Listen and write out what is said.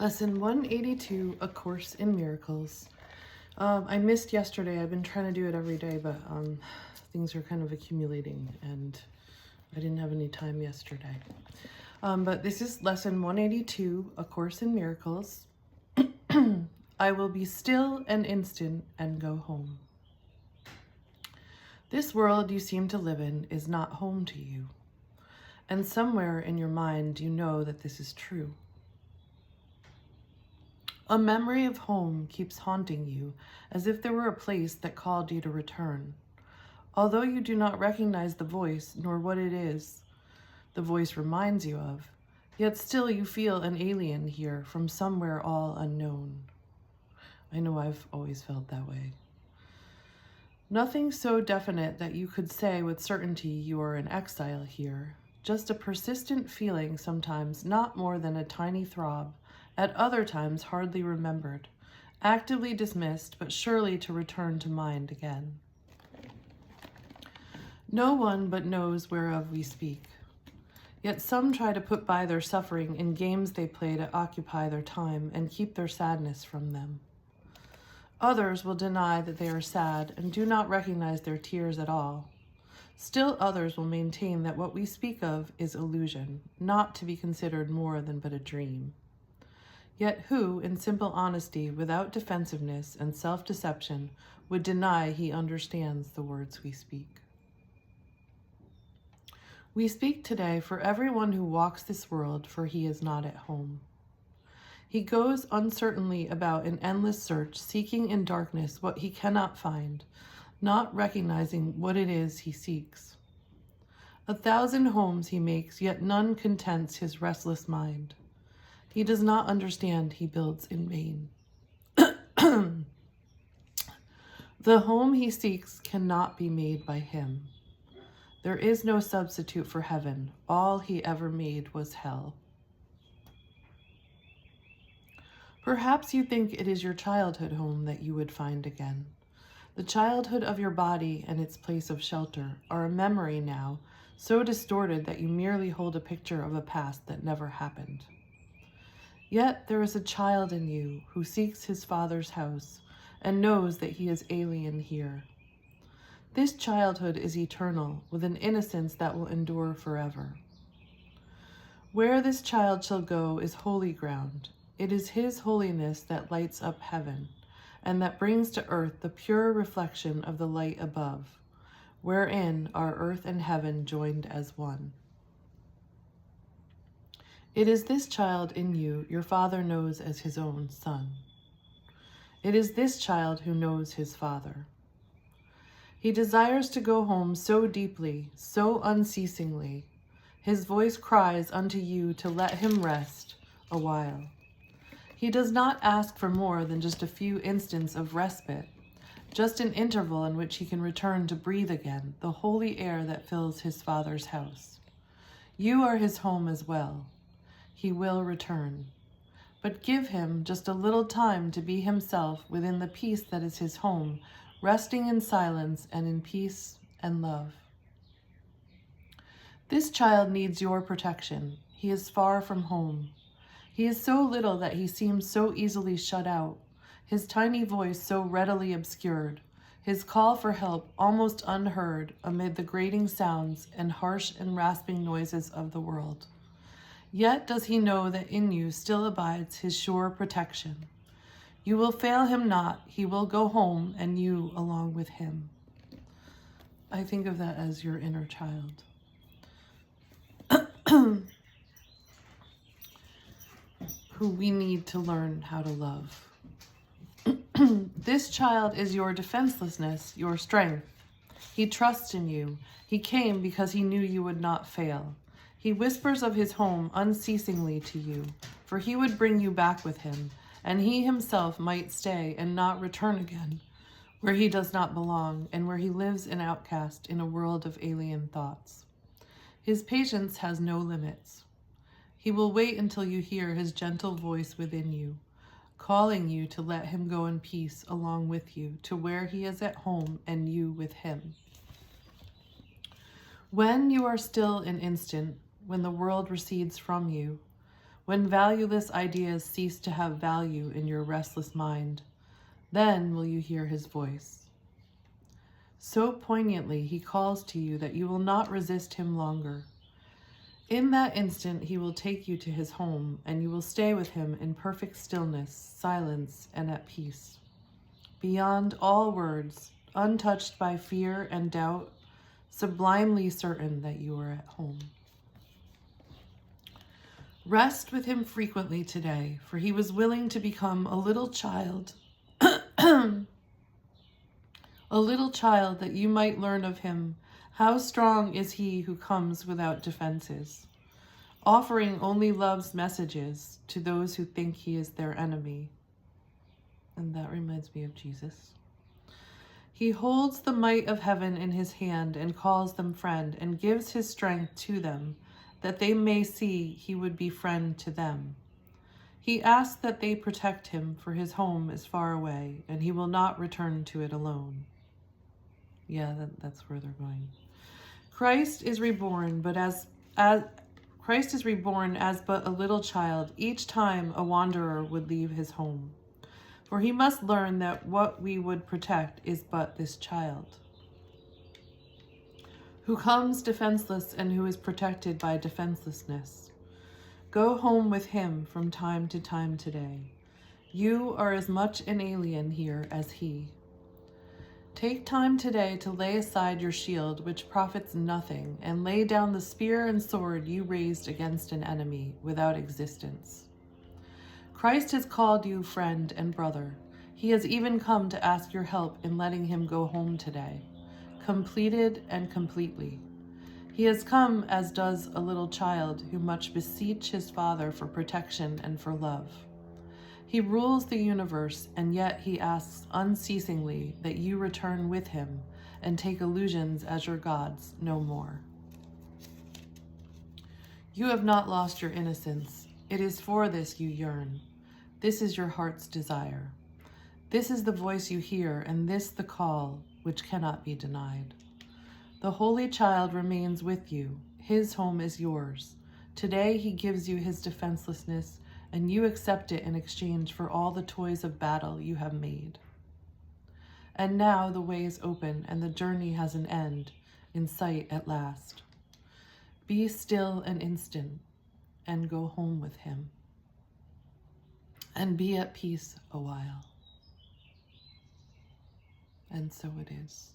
Lesson 182, A Course in Miracles. I missed yesterday. I've been trying to do it every day, but things are kind of accumulating and I didn't have any time yesterday. But this is Lesson 182, A Course in Miracles. I will be still an instant and go home. This world you seem to live in is not home to you. And somewhere in your mind you know that this is true. A memory of home keeps haunting you as if there were a place that called you to return. Although you do not recognize the voice nor what it is the voice reminds you of, yet still you feel an alien here from somewhere all unknown. I know I've always felt that way. Nothing so definite that you could say with certainty you are in exile here, just a persistent feeling sometimes not more than a tiny throb, at other times hardly remembered, actively dismissed but surely to return to mind again. No one but knows whereof we speak. Yet some try to put by their suffering in games they play to occupy their time and keep their sadness from them. Others will deny that they are sad and do not recognize their tears at all. Still others will maintain that what we speak of is illusion, not to be considered more than but a dream. Yet who, in simple honesty, without defensiveness and self-deception, would deny he understands the words we speak? We speak today for everyone who walks this world, for he is not at home. He goes uncertainly about in endless search, seeking in darkness what he cannot find, not recognizing what it is he seeks. 1,000 homes he makes, yet none contents his restless mind. He does not understand he builds in vain. The home he seeks cannot be made by him. There is no substitute for heaven. All he ever made was hell. Perhaps you think it is your childhood home that you would find again. The childhood of your body and its place of shelter are a memory now, so distorted that you merely hold a picture of a past that never happened. Yet there is a child in you who seeks his father's house and knows that he is alien here. This childhood is eternal, with an innocence that will endure forever. Where this child shall go is holy ground. It is his holiness that lights up heaven, and that brings to earth the pure reflection of the light above, wherein are earth and heaven joined as one. It is this child in you your Father knows as his own Son. It is this child who knows his Father. He desires to go home so deeply, so unceasingly. His voice cries unto you to let him rest a while. He does not ask for more than just a few instants of respite, just an interval in which he can return to breathe again the holy air that fills his Father's house. You are his home as well. He will return. But give him just a little time to be himself within the peace that is his home, resting in silence and in peace and love. This child needs your protection. He is far from home. He is so little that he seems so easily shut out, his tiny voice so readily obscured, his call for help almost unheard amid the grating sounds and harsh and rasping noises of the world. Yet does he know that in you still abides his sure protection. You will fail him not. He will go home, and you along with him. I think of that as your inner child. Who we need to learn how to love. This child is your defenselessness, your strength. He trusts in you. He came because he knew you would not fail. He whispers of his home unceasingly to you, for he would bring you back with him, and he himself might stay and not return again, where he does not belong, and where he lives an outcast in a world of alien thoughts. His patience has no limits. He will wait until you hear his gentle voice within you, calling you to let him go in peace along with you to where he is at home and you with him. When you are still an instant, when the world recedes from you, when valueless ideas cease to have value in your restless mind, then will you hear his voice. So poignantly he calls to you that you will not resist him longer. In that instant he will take you to his home, and you will stay with him in perfect stillness, silence, and at peace. Beyond all words, untouched by fear and doubt, sublimely certain that you are at home. Rest with him frequently today, for he was willing to become a little child, a little child that you might learn of him how strong is he who comes without defenses, offering only love's messages to those who think he is their enemy. And that reminds me of Jesus. He holds the might of heaven in his hand and calls them friend and gives his strength to them, that they may see he would be friend to them. He asks that they protect him, for his home is far away, and he will not return to it alone. Yeah, that's where they're going. Christ is reborn, but as but a little child, each time a wanderer would leave his home. For he must learn that what we would protect is but this child, who comes defenseless and who is protected by defenselessness. Go home with him from time to time today. You are as much an alien here as he. Take time today to lay aside your shield, which profits nothing, and lay down the spear and sword you raised against an enemy without existence. Christ has called you friend and brother. He has even come to ask your help in letting him go home today, completed and completely. He has come as does a little child who much beseech his father for protection and for love. He rules the universe, and yet he asks unceasingly that you return with him and take illusions as your gods no more. You have not lost your innocence. It is for this you yearn. This is your heart's desire. This is the voice you hear, and this the call which cannot be denied. The Holy Child remains with you. His home is yours. Today he gives you his defenselessness, and you accept it in exchange for all the toys of battle you have made. And now the way is open, and the journey has an end, in sight at last. Be still an instant, and go home with him, and be at peace a while. And so it is.